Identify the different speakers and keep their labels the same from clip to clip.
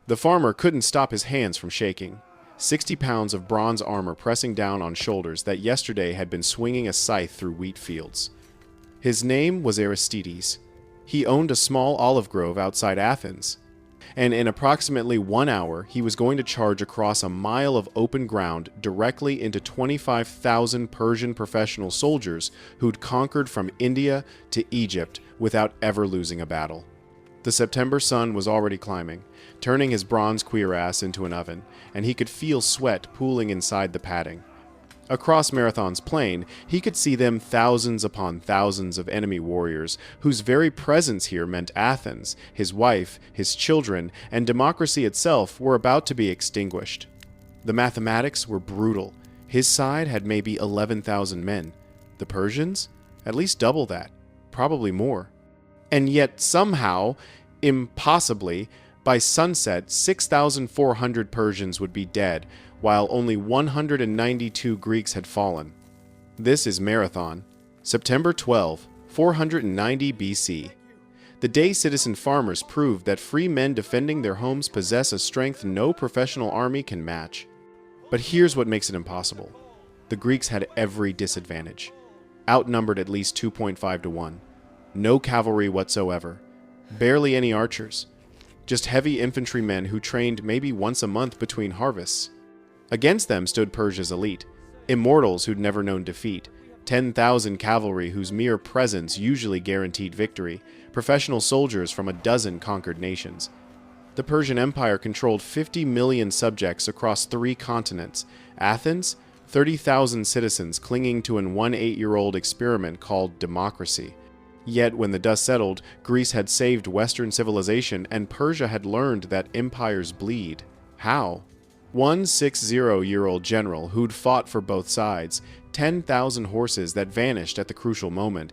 Speaker 1: The farmer couldn't stop his hands from shaking. 60 pounds of bronze armor pressing down on shoulders that yesterday had been swinging a scythe through wheat fields. His name was Aristides. He owned a small olive grove outside Athens, and in approximately 1 hour he was going to charge across a mile of open ground directly into 25,000 Persian professional soldiers who'd conquered from India to Egypt without ever losing a battle. The September sun was already climbing, turning his bronze cuirass into an oven, and he could feel sweat pooling inside the padding. Across Marathon's plain, he could see them thousands upon thousands of enemy warriors whose very presence here meant Athens, his wife, his children, and democracy itself were about to be extinguished. The mathematics were brutal. His side had maybe 11,000 men. The Persians? At least double that, probably more. And yet somehow, impossibly, by sunset 6,400 Persians would be dead, while only 192 Greeks had fallen. This is Marathon, September 12, 490 BC. The day citizen farmers proved that free men defending their homes possess a strength no professional army can match. But here's what makes it impossible. The Greeks had every disadvantage. Outnumbered at least 2.5 to 1. No cavalry whatsoever. Barely any archers. Just heavy infantrymen who trained maybe once a month between harvests. Against them stood Persia's elite, immortals who'd never known defeat, 10,000 cavalry whose mere presence usually guaranteed victory, professional soldiers from a dozen conquered nations. The Persian Empire controlled 50 million subjects across 3 continents. Athens, 30,000 citizens clinging to an 18-year-old experiment called democracy. Yet when the dust settled, Greece had saved Western civilization and Persia had learned that empires bleed. How? One 60-year-old general who'd fought for both sides, 10,000 horses that vanished at the crucial moment,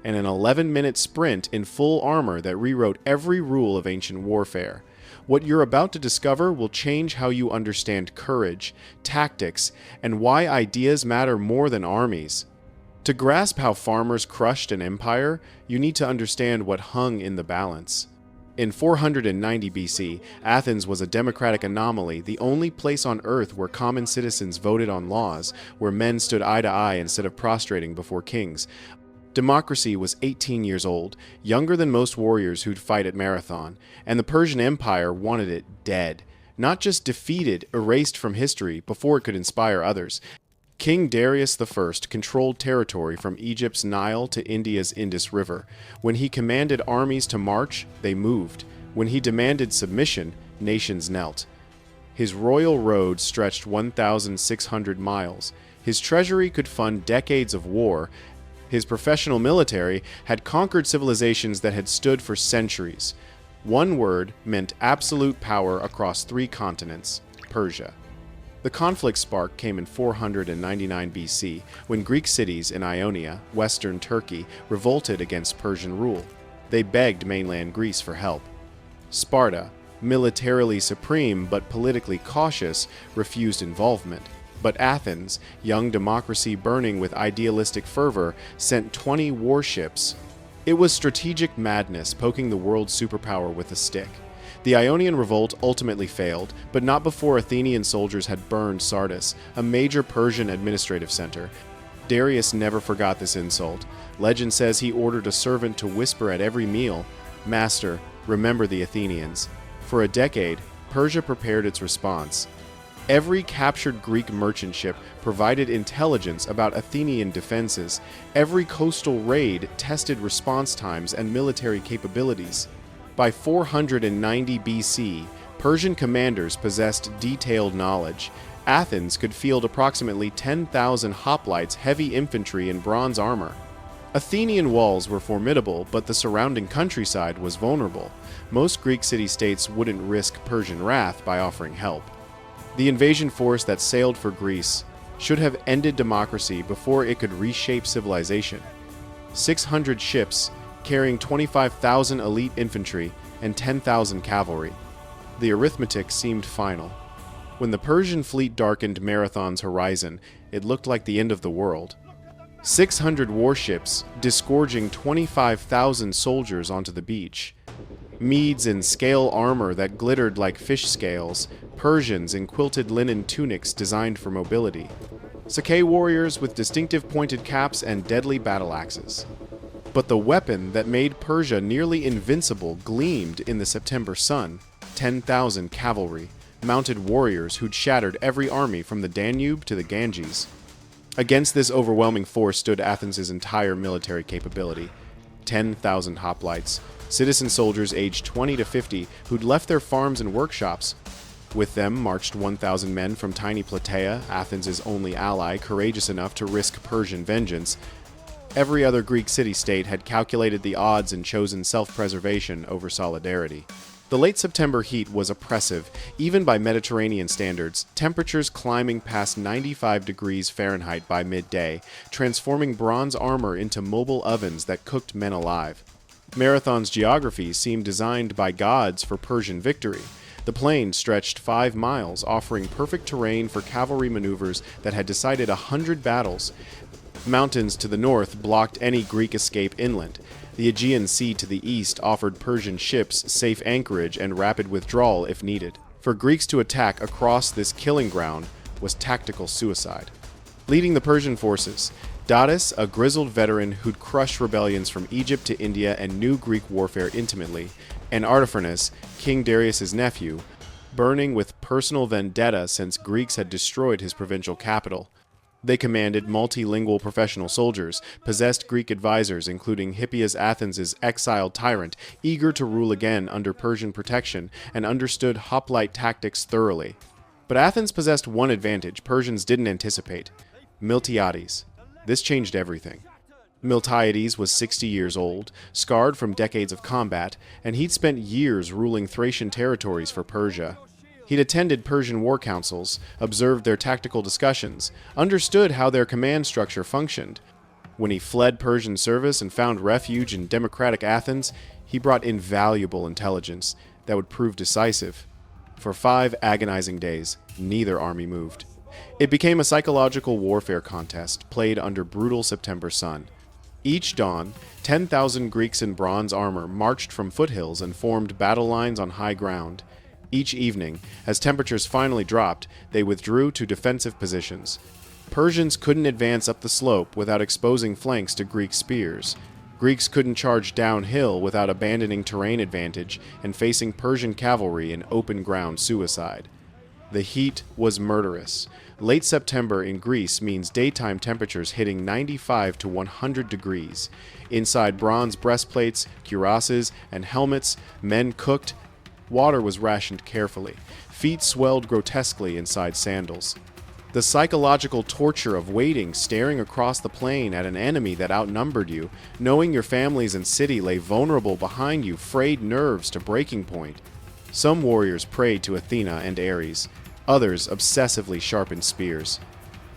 Speaker 1: and an 11-minute sprint in full armor that rewrote every rule of ancient warfare. What you're about to discover will change how you understand courage, tactics, and why ideas matter more than armies. To grasp how farmers crushed an empire, you need to understand what hung in the balance. In 490 BC, Athens was a democratic anomaly, the only place on earth where common citizens voted on laws, where men stood eye to eye instead of prostrating before kings. Democracy was 18 years old, younger than most warriors who'd fight at Marathon, and the Persian Empire wanted it dead. Not just defeated, erased from history before it could inspire others. King Darius I controlled territory from Egypt's Nile to India's Indus River. When he commanded armies to march, they moved. When he demanded submission, nations knelt. His royal road stretched 1,600 miles. His treasury could fund decades of war. His professional military had conquered civilizations that had stood for centuries. One word meant absolute power across 3 continents: Persia. The conflict spark came in 499 BC, when Greek cities in Ionia, western Turkey, revolted against Persian rule. They begged mainland Greece for help. Sparta, militarily supreme but politically cautious, refused involvement. But Athens, young democracy burning with idealistic fervor, sent 20 warships. It was strategic madness poking the world's superpower with a stick. The Ionian revolt ultimately failed, but not before Athenian soldiers had burned Sardis, a major Persian administrative center. Darius never forgot this insult. Legend says he ordered a servant to whisper at every meal, "Master, remember the Athenians." For a decade, Persia prepared its response. Every captured Greek merchant ship provided intelligence about Athenian defenses. Every coastal raid tested response times and military capabilities. By 490 BC, Persian commanders possessed detailed knowledge. Athens could field approximately 10,000 hoplites, heavy infantry, and bronze armor. Athenian walls were formidable, but the surrounding countryside was vulnerable. Most Greek city-states wouldn't risk Persian wrath by offering help. The invasion force that sailed for Greece should have ended democracy before it could reshape civilization. 600 ships, carrying 25,000 elite infantry and 10,000 cavalry. The arithmetic seemed final. When the Persian fleet darkened Marathon's horizon, it looked like the end of the world. 600 warships disgorging 25,000 soldiers onto the beach. Medes in scale armor that glittered like fish scales, Persians in quilted linen tunics designed for mobility, Sakai warriors with distinctive pointed caps and deadly battle axes. But the weapon that made Persia nearly invincible gleamed in the September sun: 10,000 cavalry, mounted warriors who'd shattered every army from the Danube to the Ganges. Against this overwhelming force stood Athens' entire military capability: 10,000 hoplites, citizen soldiers aged 20 to 50 who'd left their farms and workshops. With them marched 1,000 men from tiny Plataea, Athens' only ally courageous enough to risk Persian vengeance. Every other Greek city-state had calculated the odds and chosen self-preservation over solidarity. The late September heat was oppressive, even by Mediterranean standards, temperatures climbing past 95 degrees Fahrenheit by midday, transforming bronze armor into mobile ovens that cooked men alive. Marathon's geography seemed designed by gods for Persian victory. The plain stretched 5 miles, offering perfect terrain for cavalry maneuvers that had decided 100 battles. Mountains to the north blocked any Greek escape inland. The Aegean Sea to the east offered Persian ships safe anchorage and rapid withdrawal if needed. For Greeks to attack across this killing ground was tactical suicide. Leading the Persian forces, Datis, a grizzled veteran who'd crushed rebellions from Egypt to India and knew Greek warfare intimately, and Artaphernes, King Darius's nephew, burning with personal vendetta since Greeks had destroyed his provincial capital. They commanded multilingual professional soldiers, possessed Greek advisors including Hippias Athens' exiled tyrant, eager to rule again under Persian protection, and understood hoplite tactics thoroughly. But Athens possessed one advantage Persians didn't anticipate: Miltiades. This changed everything. Miltiades was 60 years old, scarred from decades of combat, and he'd spent years ruling Thracian territories for Persia. He'd attended Persian war councils, observed their tactical discussions, understood how their command structure functioned. When he fled Persian service and found refuge in democratic Athens, he brought invaluable intelligence that would prove decisive. For 5 agonizing days, neither army moved. It became a psychological warfare contest played under brutal September sun. Each dawn, 10,000 Greeks in bronze armor marched from foothills and formed battle lines on high ground. Each evening, as temperatures finally dropped, they withdrew to defensive positions. Persians couldn't advance up the slope without exposing flanks to Greek spears. Greeks couldn't charge downhill without abandoning terrain advantage and facing Persian cavalry in open ground suicide. The heat was murderous. Late September in Greece means daytime temperatures hitting 95 to 100 degrees. Inside bronze breastplates, cuirasses, and helmets, men cooked. Water was rationed carefully. Feet swelled grotesquely inside sandals. The psychological torture of waiting, staring across the plain at an enemy that outnumbered you, knowing your families and city lay vulnerable behind you, frayed nerves to breaking point. Some warriors prayed to Athena and Ares. Others obsessively sharpened spears.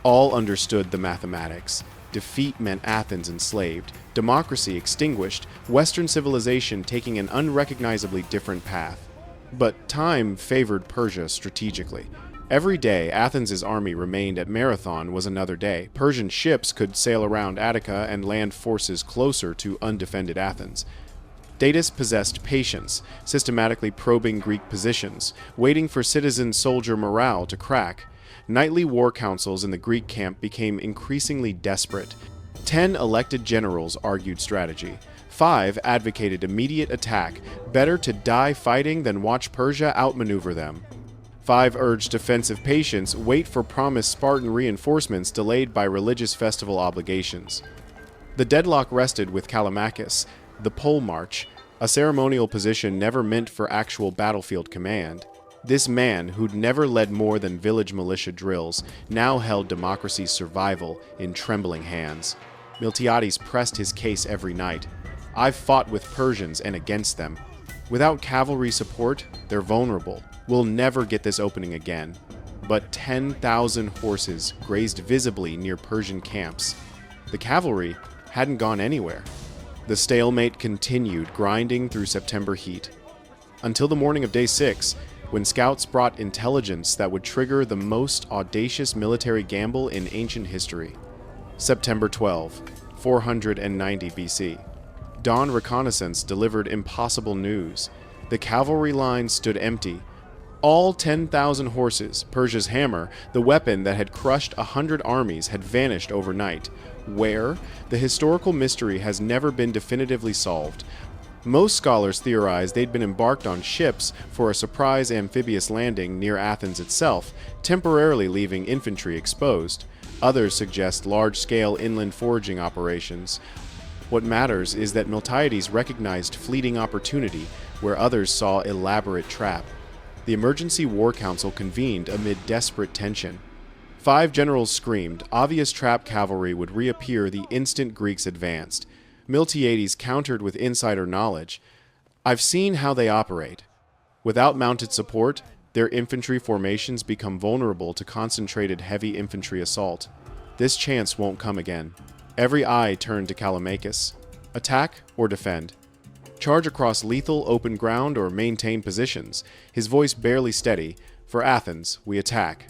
Speaker 1: All understood the mathematics. Defeat meant Athens enslaved, democracy extinguished, Western civilization taking an unrecognizably different path. But time favored Persia strategically. Every day Athens' army remained at Marathon was another day. Persian ships could sail around Attica and land forces closer to undefended Athens. Datis possessed patience, systematically probing Greek positions, waiting for citizen soldier morale to crack. Nightly war councils in the Greek camp became increasingly desperate. 10 elected generals argued strategy. 5 advocated immediate attack, better to die fighting than watch Persia outmaneuver them. 5 urged defensive patience, wait for promised Spartan reinforcements delayed by religious festival obligations. The deadlock rested with Callimachus, the pole march, a ceremonial position never meant for actual battlefield command. This man, who'd never led more than village militia drills, now held democracy's survival in trembling hands. Miltiades pressed his case every night. I've fought with Persians and against them. Without cavalry support, they're vulnerable. We'll never get this opening again. But 10,000 horses grazed visibly near Persian camps. The cavalry hadn't gone anywhere. The stalemate continued, grinding through September heat. Until the morning of day 6, when scouts brought intelligence that would trigger the most audacious military gamble in ancient history. September 12, 490 BC. Dawn reconnaissance delivered impossible news. The cavalry line stood empty. All 10,000 horses, Persia's hammer, the weapon that had crushed 100 armies, had vanished overnight. Where? The historical mystery has never been definitively solved. Most scholars theorize they'd been embarked on ships for a surprise amphibious landing near Athens itself, temporarily leaving infantry exposed. Others suggest large-scale inland foraging operations. What matters is that Miltiades recognized fleeting opportunity where others saw elaborate trap. The Emergency War Council convened amid desperate tension. 5 generals screamed obvious trap cavalry would reappear the instant Greeks advanced. Miltiades countered with insider knowledge. I've seen how they operate. Without mounted support, their infantry formations become vulnerable to concentrated heavy infantry assault. This chance won't come again. Every eye turned to Callimachus. Attack or defend? Charge across lethal open ground or maintain positions, his voice barely steady. For Athens, we attack.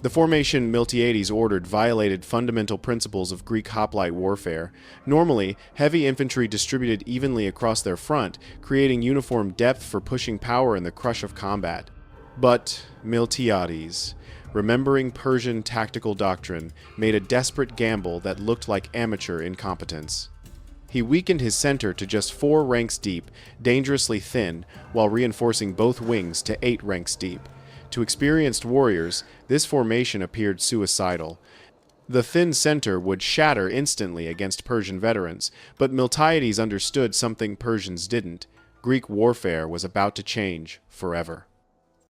Speaker 1: The formation Miltiades ordered violated fundamental principles of Greek hoplite warfare. Normally, heavy infantry distributed evenly across their front, creating uniform depth for pushing power in the crush of combat. But Miltiades, remembering Persian tactical doctrine, made a desperate gamble that looked like amateur incompetence. He weakened his center to just 4 ranks deep, dangerously thin, while reinforcing both wings to 8 ranks deep. To experienced warriors, this formation appeared suicidal. The thin center would shatter instantly against Persian veterans, but Miltiades understood something Persians didn't. Greek warfare was about to change forever.